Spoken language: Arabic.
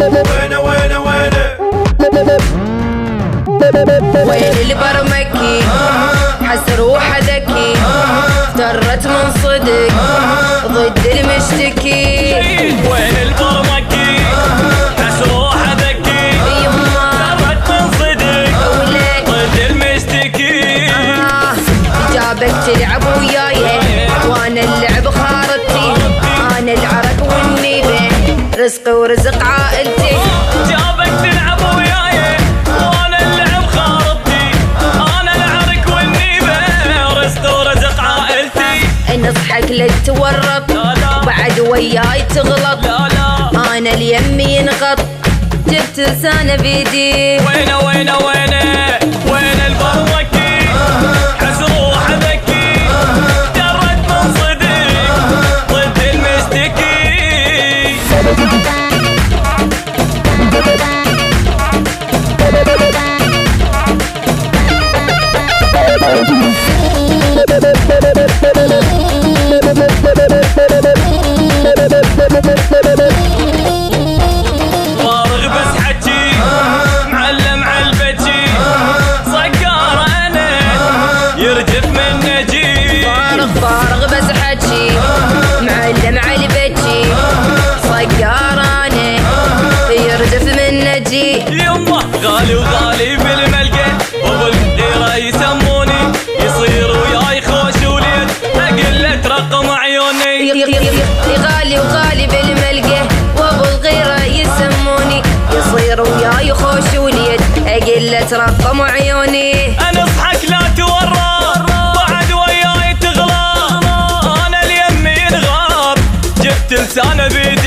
وينه وينه وينه وين البرمكي حس روحه ذكي درت من صدق ضد المشتكي. وين البرمكي حس روحه ذكي درت من صدق ضد المشتكي. جابك تلعب وياي وانا اللعب خارطتي، انا العرق والنيبه رزقي ورزق عائلتي. جابك تلعب وياي وانا اللعب خارطتي، انا العرق والنيبه رزقي ورزق عائلتي. نصحك لا تتورط وبعد وياي تغلط، انا اليمي ينغط جبت لسانه بيدي. وينه وينه وينه وين البرمكي حس روحه ذكي درت من صدق ضد المشتكي. فارغ بس حكي معلم عالبجي صقار انا يرجف من نجي. فارغ بس حكي معلم عالبجي صقار انا يرجف من نجي. يمه غالي وغالي بالملقى وبالغيره يسموني، يصير وياي خوش وليد اقله رقم عيوني. غالي وغالي بالملقى وبالغيره يسموني، يصير وياي خوش وليد اقله رقم عيوني. انا اصحك لا تورط بعد وياي تغلط، انا اليمي ينغاب جبت لسانه بيدي.